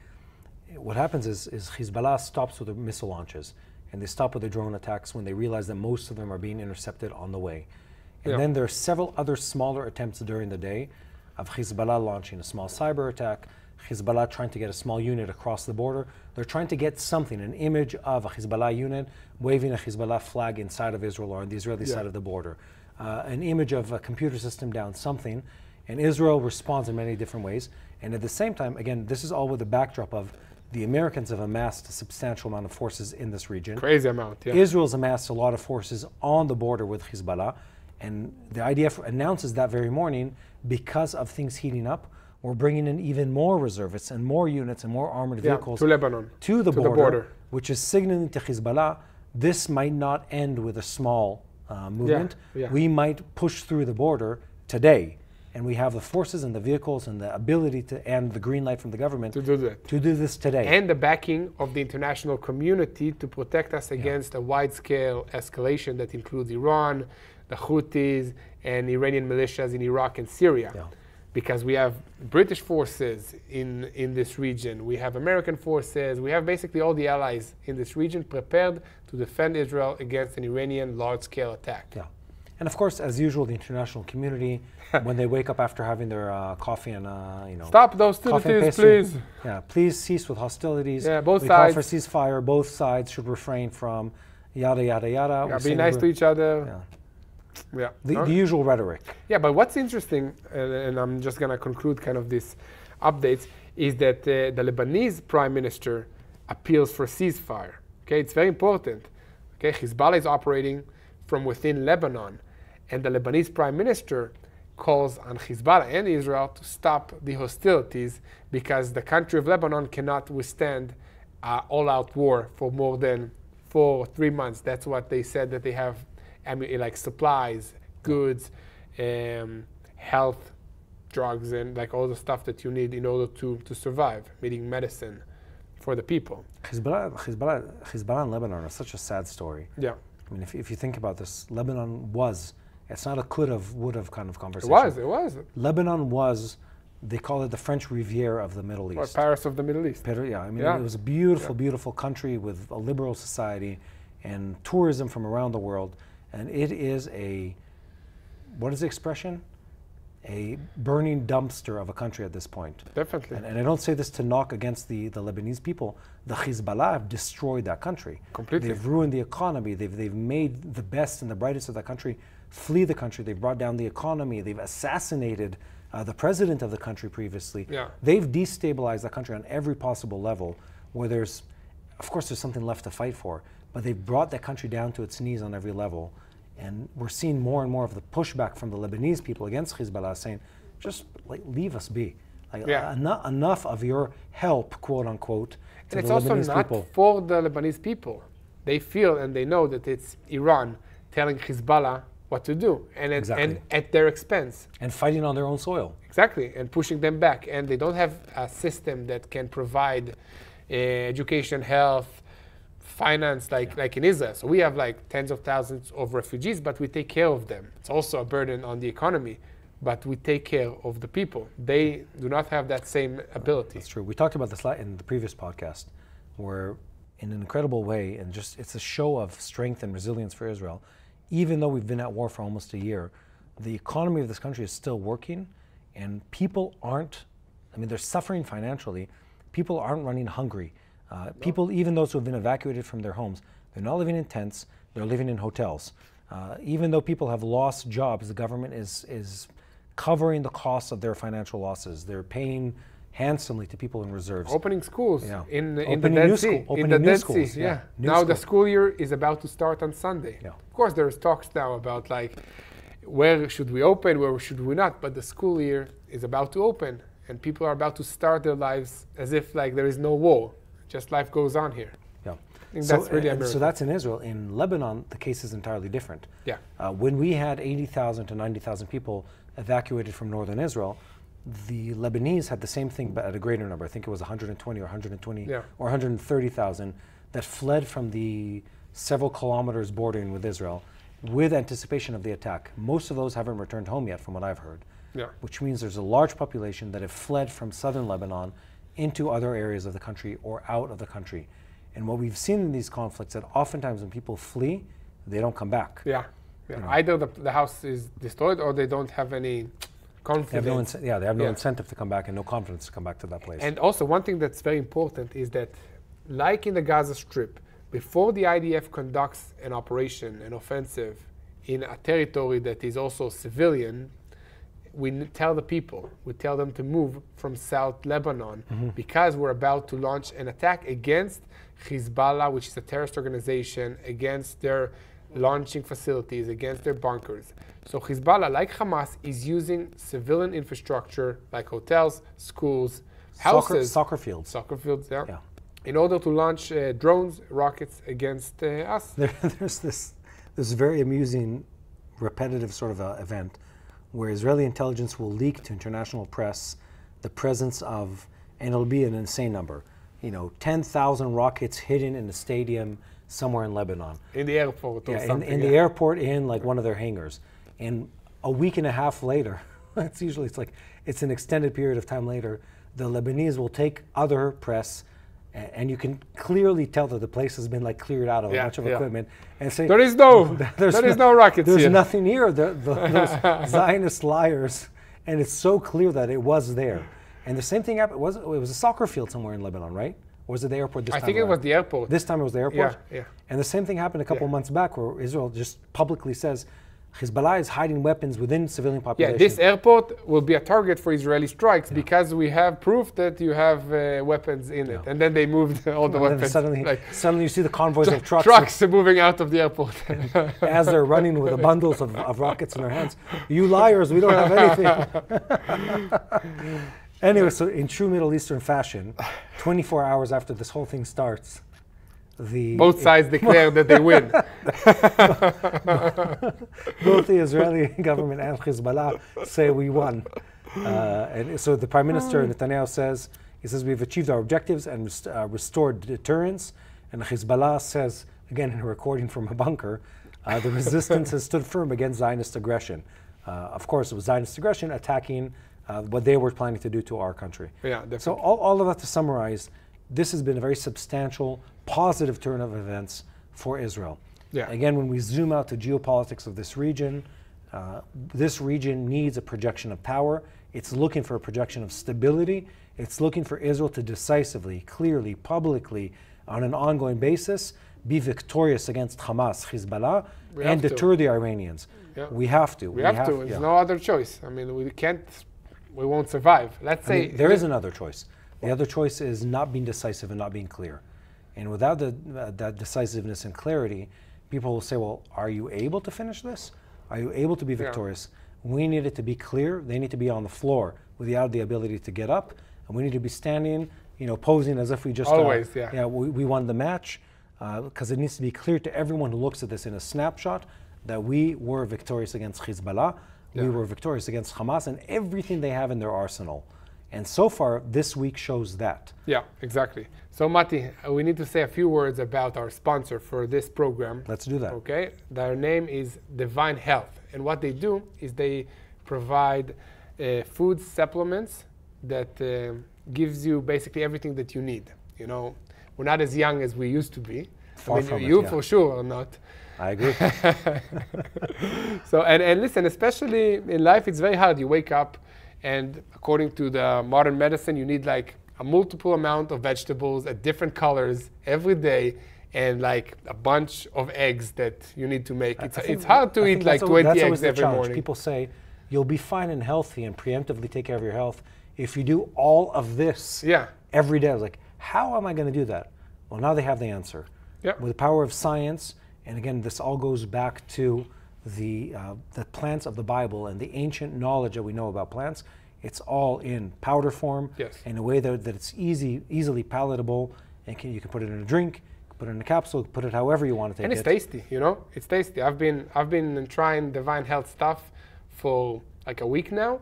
What happens is Hezbollah stops with the missile launches and they stop with the drone attacks when they realize that most of them are being intercepted on the way. And then there are several other smaller attempts during the day of Hezbollah launching a small cyber attack, Hezbollah trying to get a small unit across the border. They're trying to get something, an image of a Hezbollah unit waving a Hezbollah flag inside of Israel or on the Israeli side of the border. An image of a computer system down, something. And Israel responds in many different ways. And at the same time, again, this is all with the backdrop of the Americans have amassed a substantial amount of forces in this region. Crazy amount, yeah. Israel's amassed a lot of forces on the border with Hezbollah. And the IDF announces that very morning, because of things heating up, we're bringing in even more reservists and more units and more armored vehicles to Lebanon, to the border, which is signaling to Hezbollah, this might not end with a small movement. We might push through the border today. And we have the forces and the vehicles and the ability to, and the green light from the government to do that. To do this today. And the backing of the international community to protect us against a wide-scale escalation that includes Iran, the Houthis, and Iranian militias in Iraq and Syria. Yeah. Because we have British forces in this region, we have American forces, we have basically all the allies in this region prepared to defend Israel against an Iranian large-scale attack. Yeah. And of course, as usual, the international community, when they wake up after having their coffee and, stop those hostilities, please. Yeah, please cease with hostilities. Yeah, both we sides. Call for ceasefire. Both sides should refrain from yada, yada, yada. Yeah, be nice to each other. Yeah. The usual rhetoric. Yeah, but what's interesting, and I'm just going to conclude kind of this updates, is that the Lebanese prime minister appeals for ceasefire. Okay, it's very important. Okay, Hezbollah is operating from within Lebanon, and the Lebanese prime minister calls on Hezbollah and Israel to stop the hostilities because the country of Lebanon cannot withstand all-out war for more than 4 or 3 months. That's what they said, that they have like supplies, goods, health, drugs, and like all the stuff that you need in order to survive, meaning medicine for the people. Hezbollah and Lebanon are such a sad story. Yeah. I mean, if you think about this, Lebanon was, it's not a could-have, would-have kind of conversation. It was. Lebanon was, they call it the French Riviera of the Middle East. Or Paris of the Middle East. Yeah, I mean, it was a beautiful, beautiful country with a liberal society and tourism from around the world. And it is what is the expression? A burning dumpster of a country at this point. Definitely. And I don't say this to knock against the Lebanese people. The Hezbollah have destroyed that country. Completely. They've ruined the economy. They've made the best and the brightest of that country flee the country. They've brought down the economy. They've assassinated the president of the country previously. Yeah. They've destabilized that country on every possible level where there's something left to fight for, but they've brought that country down to its knees on every level. And we're seeing more and more of the pushback from the Lebanese people against Hezbollah saying, just leave us be. Enough of your help, quote unquote, to and the it's Lebanese also not people. for the Lebanese people. They feel and they know that it's Iran telling Hezbollah what to do, and at their expense. And fighting on their own soil. Exactly, and pushing them back. And they don't have a system that can provide education, health, finance like in Israel. So we have like tens of thousands of refugees, but we take care of them. It's also a burden on the economy, but we take care of the people. They do not have that same ability. That's true. We talked about this in the previous podcast, where in an incredible way, and just it's a show of strength and resilience for Israel. Even though we've been at war for almost a year, the economy of this country is still working, and people aren't, they're suffering financially. People aren't running hungry. People, even those who have been evacuated from their homes, they're not living in tents, they're living in hotels. Even though people have lost jobs, the government is covering the costs of their financial losses. They're paying handsomely to people in reserves. Opening schools in the Opening Dead new Sea. school, In the Dead Sea, schools, yeah. New Now school. the school year is about to start on Sunday. Yeah. Of course, there's talks now about where should we open, where should we not, but the school year is about to open, and people are about to start their lives as if there is no war. Just life goes on here. Yeah. I think that's really American. So that's in Israel. In Lebanon, the case is entirely different. Yeah. When we had 80,000 to 90,000 people evacuated from northern Israel, the Lebanese had the same thing, but at a greater number. I think it was 120 or 120 or 130,000 that fled from the several kilometers bordering with Israel with anticipation of the attack. Most of those haven't returned home yet, from what I've heard. Yeah. Which means there's a large population that have fled from southern Lebanon into other areas of the country or out of the country. And what we've seen in these conflicts, that oftentimes when people flee, they don't come back. Yeah. Either the house is destroyed or they don't have any confidence. They have no incentive to come back and no confidence to come back to that place. And also one thing that's very important is that, like in the Gaza Strip, before the IDF conducts an operation, an offensive, in a territory that is also civilian, we tell the people, we tell them to move from South Lebanon because we're about to launch an attack against Hezbollah, which is a terrorist organization, against their launching facilities, against their bunkers. So Hezbollah, like Hamas, is using civilian infrastructure like hotels, schools, houses. Soccer fields, yeah. In order to launch drones, rockets against us. There's this very amusing, repetitive sort of event where Israeli intelligence will leak to international press the presence of, and it'll be an insane number, 10,000 rockets hidden in a stadium somewhere in Lebanon. In the airport or something. In the airport, in one of their hangars. And a week and a half later, it's an extended period of time later, the Lebanese will take other press, and you can clearly tell that the place has been cleared out of a bunch of equipment, and say there is no rockets there's here. nothing here. Those Zionist liars, and it's so clear that it was there. And the same thing happened. It was a soccer field somewhere in Lebanon, right? Or was it the airport this time? I think it was the airport. This time it was the airport. Yeah. And the same thing happened a couple months back, where Israel just publicly says Hezbollah is hiding weapons within civilian population. Yeah, this airport will be a target for Israeli strikes because we have proof that you have weapons in it. And then they moved all the weapons. Suddenly you see the convoys of trucks. Trucks moving out of the airport. As they're running with the bundles of rockets in their hands. You liars, we don't have anything. Anyway, so in true Middle Eastern fashion, 24 hours after this whole thing starts, both sides declare that they win. Both the Israeli government and Hezbollah say we won. And so the Prime Minister Netanyahu says, we've achieved our objectives and restored deterrence. And Hezbollah says, again in a recording from a bunker, the resistance has stood firm against Zionist aggression. Of course, it was Zionist aggression attacking what they were planning to do to our country. Yeah, definitely. So all of that to summarize, this has been a very substantial, positive turn of events for Israel. Yeah. Again, when we zoom out to geopolitics of this region needs a projection of power. It's looking for a projection of stability. It's looking for Israel to decisively, clearly, publicly, on an ongoing basis, be victorious against Hamas, Hezbollah, and deter the Iranians. Yeah. We have to. We have to. There's no other choice. I mean, we won't survive. Let's say there is another choice. The other choice is not being decisive and not being clear. And without that decisiveness and clarity, people will say, well, are you able to finish this? Are you able to be victorious? Yeah. We need it to be clear. They need to be on the floor without the ability to get up. And we need to be standing, posing as if we just we won the match. Because it needs to be clear to everyone who looks at this in a snapshot that we were victorious against Hezbollah. We were victorious against Hamas and everything they have in their arsenal. And so far, this week shows that. Yeah, exactly. So, Mati, we need to say a few words about our sponsor for this program. Let's do that. Okay. Their name is Divine Health. And what they do is they provide food supplements that gives you basically everything that you need. We're not as young as we used to be. Far from you it, for sure are not. I agree. So, and listen, especially in life, it's very hard. You wake up, and according to the modern medicine, you need like a multiple amount of vegetables at different colors every day, and like a bunch of eggs that you need to make. It's hard to eat like 20 eggs every morning. People say you'll be fine and healthy and preemptively take care of your health if you do all of this every day. I was like, how am I going to do that? Well, now they have the answer. Yep. With the power of science, and again, this all goes back to the plants of the Bible and the ancient knowledge that we know about plants. It's all in powder form, in a way that it's easily palatable, and you can put it in a drink, put it in a capsule, put it however you want to take it. And it's tasty, It's tasty. I've been trying Divine Health stuff for like a week now,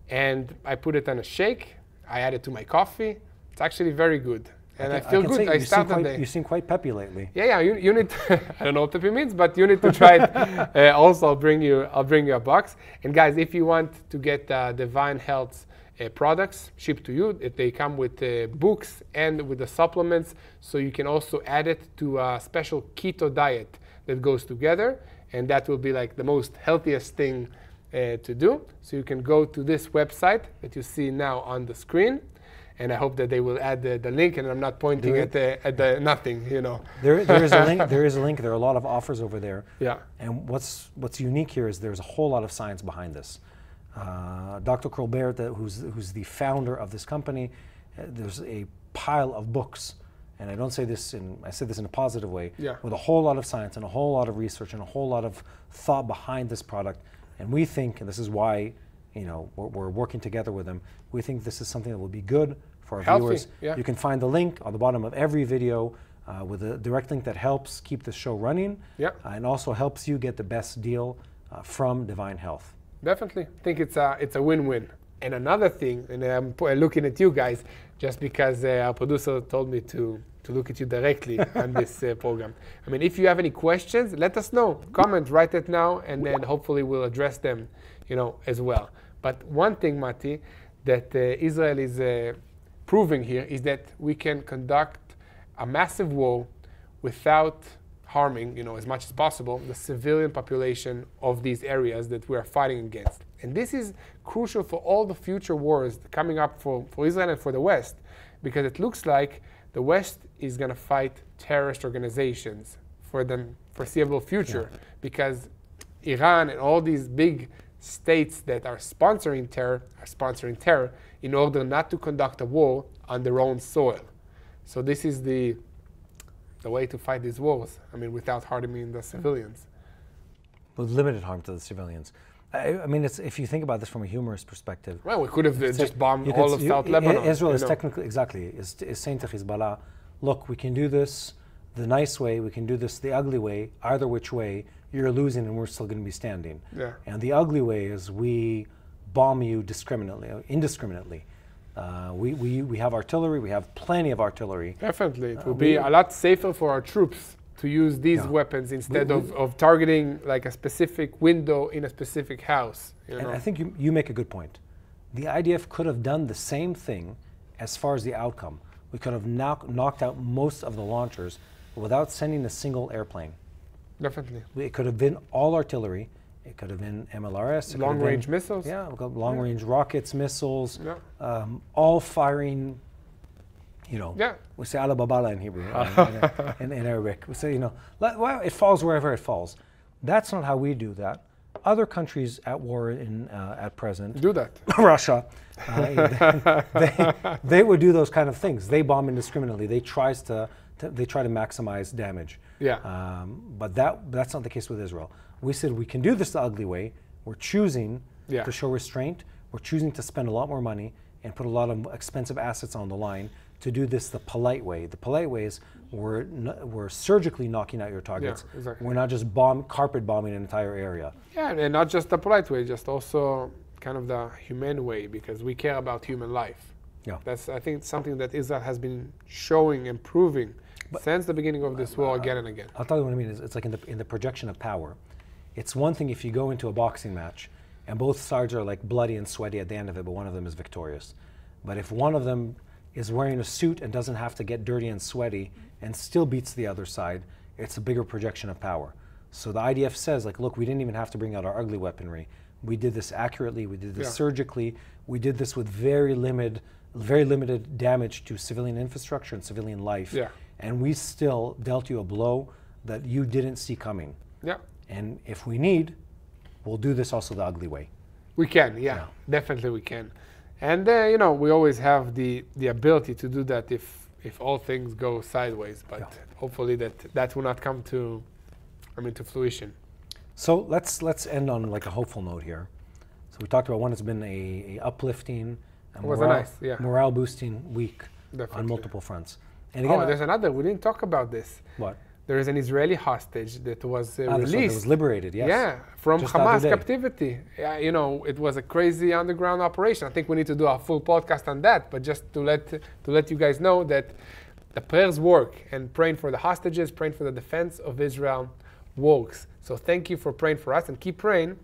and I put it on a shake. I add it to my coffee. It's actually very good. And I feel good. You seem quite peppy lately. Yeah. You need to, I don't know what peppy means, but you need to try it. Also, I'll bring you a box. And guys, if you want to get Divine Health's products shipped to you, they come with books and with the supplements, so you can also add it to a special keto diet that goes together, and that will be like the most healthiest thing to do. So you can go to this website that you see now on the screen. And I hope that they will add the link, and I'm not pointing at the nothing, There is a link. There is a link. There are a lot of offers over there. Yeah. And what's unique here is there's a whole lot of science behind this. Dr. Colbert, who's the founder of this company, there's a pile of books, and I say this in a positive way, with a whole lot of science and a whole lot of research and a whole lot of thought behind this product. And we think, and this is why we're working together with them, we think this is something that will be good for our viewers. Yeah. You can find the link on the bottom of every video with a direct link that helps keep the show running and also helps you get the best deal from Divine Health. Definitely. I think it's a win-win. And another thing, and I'm looking at you guys just because our producer told me to look at you directly on this program. I mean, if you have any questions, let us know. Comment, write it now, and then hopefully we'll address them, as well. But one thing, Mati, that Israel is proving here is that we can conduct a massive war without harming, as much as possible, the civilian population of these areas that we are fighting against. And this is crucial for all the future wars coming up for Israel and for the West, because it looks like the West is going to fight terrorist organizations for the foreseeable future, because Iran and all these big states that are sponsoring terror in order not to conduct a war on their own soil. So this is the way to fight these wars, without harming the civilians. With limited harm to the civilians. If you think about this from a humorous perspective. Well, we could have just bombed all of South Lebanon. Israel is technically, is saying to Hezbollah, look, we can do this. the nice way, we can do this the ugly way. Either which way, you're losing and we're still going to be standing. Yeah. And the ugly way is we bomb you indiscriminately. We have artillery, we have plenty of artillery. Definitely. It will be a lot safer for our troops to use these weapons instead of targeting like a specific window in a specific house. And I think you make a good point. The IDF could have done the same thing as far as the outcome. We could have knocked out most of the launchers without sending a single airplane. Definitely. It could have been all artillery. It could have been MLRS. Long-range missiles. Yeah, long-range rockets, missiles, Yeah. all firing, Yeah. we say ala babala in Hebrew, in Arabic. We say, well, it falls wherever it falls. That's not how we do that. Other countries at war at present, Do that. Russia, they would do those kind of things. They bomb indiscriminately. They try to maximize damage. Yeah. But that's not the case with Israel. We said we can do this the ugly way. We're choosing to show restraint. We're choosing to spend a lot more money and put a lot of expensive assets on the line to do this the polite way. The polite way is we're surgically knocking out your targets. Yeah, exactly. We're not just carpet bombing an entire area. Yeah, and not just the polite way, just also kind of the humane way, because we care about human life. Yeah. That's, I think, something that Israel has been showing and proving since the beginning of this war again and again. I'll tell you what I mean. It's like in the projection of power. It's one thing if you go into a boxing match and both sides are like bloody and sweaty at the end of it, but one of them is victorious. But if one of them is wearing a suit and doesn't have to get dirty and sweaty and still beats the other side, it's a bigger projection of power. So the IDF says, like, look, we didn't even have to bring out our ugly weaponry. We did this accurately, we did this surgically, we did this with very limited damage to civilian infrastructure and civilian life. Yeah. And we still dealt you a blow that you didn't see coming. Yeah. And if we need, we'll do this also the ugly way. We can, yeah. Definitely we can. And we always have the ability to do that if all things go sideways, but hopefully that will not come to fruition. So let's end on like a hopeful note here. So we talked about one, it's been a uplifting, morale boosting week on multiple fronts. And again, there's another, we didn't talk about this. What? There is an Israeli hostage that was released. That was liberated, yes. Yeah, from Hamas captivity. It was a crazy underground operation. I think we need to do a full podcast on that, but just to let you guys know that the prayers work, and praying for the hostages, praying for the defense of Israel works. So thank you for praying for us, and keep praying.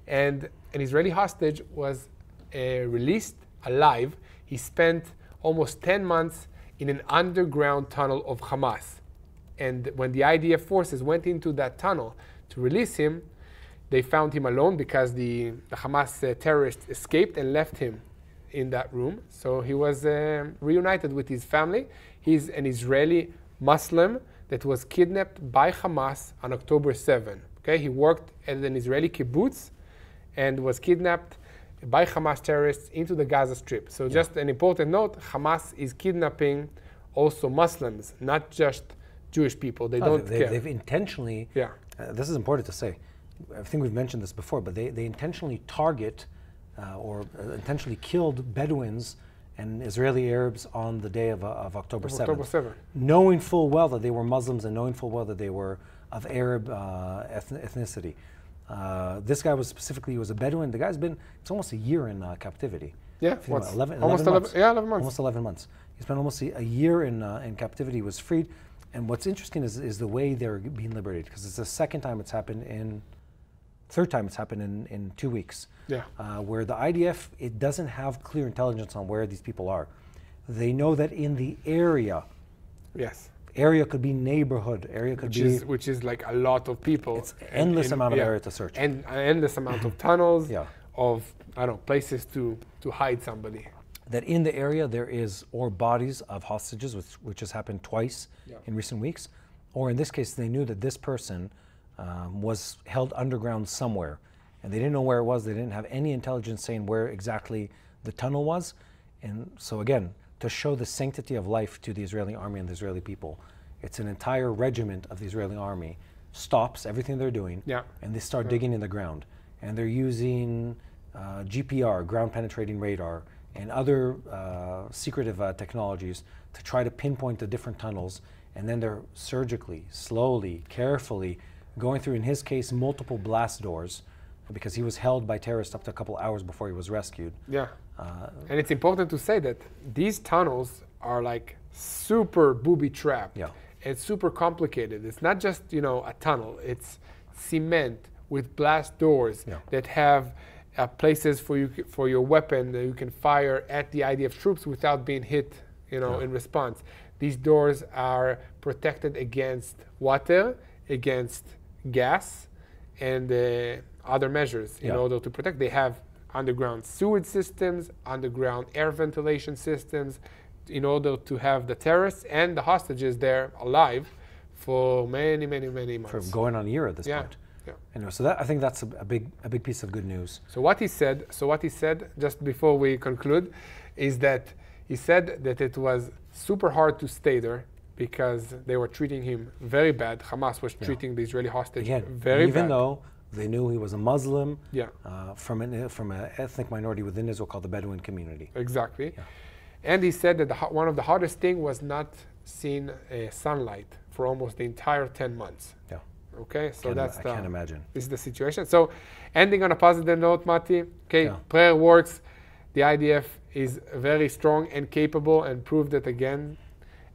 And an Israeli hostage was released alive. He spent almost 10 months in an underground tunnel of Hamas. And when the IDF forces went into that tunnel to release him, they found him alone because the Hamas terrorists escaped and left him in that room. So he was reunited with his family. He's an Israeli Muslim that was kidnapped by Hamas on October 7. Okay, he worked at an Israeli kibbutz and was kidnapped by Hamas terrorists into the Gaza Strip. So just an important note, Hamas is kidnapping also Muslims, not just Jewish people. They don't care. They've intentionally, this is important to say, I think we've mentioned this before, but they intentionally target or intentionally killed Bedouins and Israeli Arabs on the day of October 7th. Knowing full well that they were Muslims and knowing full well that they were of Arab ethnicity. This guy was a Bedouin. The guy's it's almost a year in captivity. Yeah, 11 months. Yeah, 11 months. Almost 11 months. He spent almost a year in captivity, was freed. And what's interesting is the way they're being liberated, because it's the third time it's happened in 2 weeks. Yeah. Where the IDF, it doesn't have clear intelligence on where these people are. They know that in the area. Yes. Area could be neighborhood. Area could which is like a lot of people. It's endless amount of area to search. And an endless amount of tunnels. Of places to hide somebody. That in the area there is or bodies of hostages, which has happened twice in recent weeks, or in this case they knew that this person was held underground somewhere, and they didn't know where it was. They didn't have any intelligence saying where exactly the tunnel was. And so again, to show the sanctity of life to the Israeli army and the Israeli people, it's an entire regiment of the Israeli army stops everything they're doing, and they start digging in the ground, and they're using GPR, ground penetrating radar, and other secretive technologies to try to pinpoint the different tunnels and then they're surgically, slowly, carefully going through, in his case, multiple blast doors, because he was held by terrorists up to a couple hours before he was rescued. Yeah. And it's important to say that these tunnels are like super booby-trapped. Yeah. It's super complicated. It's not just, a tunnel. It's cement with blast doors that have places for your weapon that you can fire at the IDF troops without being hit, in response. These doors are protected against water, against gas, and other measures in order to protect. They have underground sewage systems, underground air ventilation systems, in order to have the terrorists and the hostages there alive for many, many, many months. For going on a year at this point. Yeah. Anyway, so I think that's a big piece of good news. So what he said, just before we conclude, is that he said that it was super hard to stay there because they were treating him very bad. Hamas was treating the Israeli hostage very bad. Even though they knew he was a Muslim from an ethnic minority within Israel called the Bedouin community. Exactly. Yeah. And he said that one of the hardest things was not seeing sunlight for almost the entire 10 months. Yeah. Okay, so I can't imagine. This is the situation. So, ending on a positive note, Mati. Okay, prayer works. The IDF is very strong and capable, and proved it again.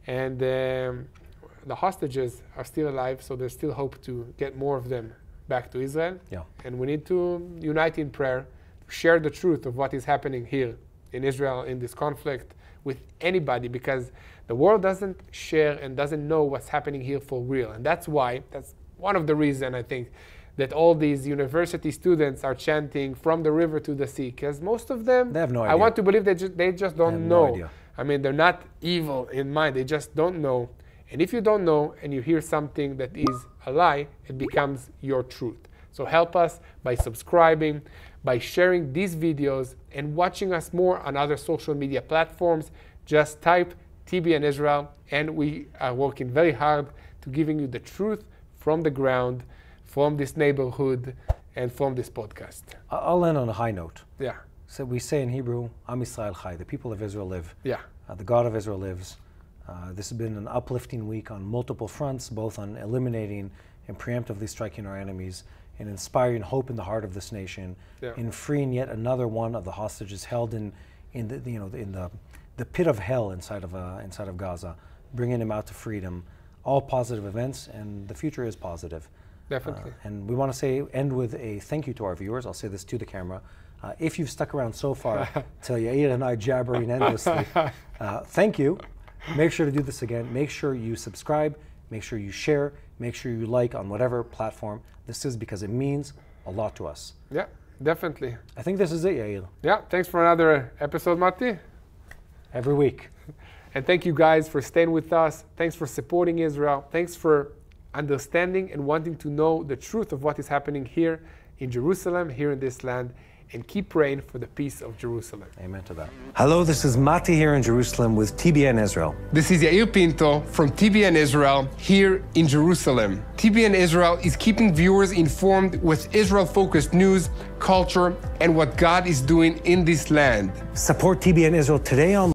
And the hostages are still alive, so there's still hope to get more of them back to Israel. Yeah. And we need to unite in prayer, share the truth of what is happening here in Israel in this conflict with anybody, because the world doesn't share and doesn't know what's happening here for real. And that's one of the reasons, I think, that all these university students are chanting from the river to the sea, because most of them, they have no idea. I want to believe they just don't know. No idea. I mean, they're not evil in mind, they just don't know. And if you don't know and you hear something that is a lie, it becomes your truth. So help us by subscribing, by sharing these videos, and watching us more on other social media platforms. Just type TBN Israel, and we are working very hard to giving you the truth from the ground, from this neighborhood, and from this podcast. I'll end on a high note. Yeah. So we say in Hebrew, Am Yisrael Chai, the people of Israel live. Yeah. The God of Israel lives. This has been an uplifting week on multiple fronts, both on eliminating and preemptively striking our enemies, and inspiring hope in the heart of this nation, in freeing yet another one of the hostages held in the pit of hell inside of Gaza, bringing him out to freedom. All positive events, and the future is positive. Definitely. And we want to end with a thank you to our viewers. I'll say this to the camera. If you've stuck around so far till Yair and I jabbering endlessly, thank you. Make sure to do this again. Make sure you subscribe. Make sure you share. Make sure you like on whatever platform this is, because it means a lot to us. Yeah, definitely. I think this is it, Yair. Yeah, thanks for another episode, Mati. Every week. And thank you guys for staying with us. Thanks for supporting Israel. Thanks for understanding and wanting to know the truth of what is happening here in Jerusalem, here in this land. And keep praying for the peace of Jerusalem. Amen to that. Hello, this is Mati here in Jerusalem with TBN Israel. This is Yair Pinto from TBN Israel here in Jerusalem. TBN Israel is keeping viewers informed with Israel-focused news, culture, and what God is doing in this land. Support TBN Israel today on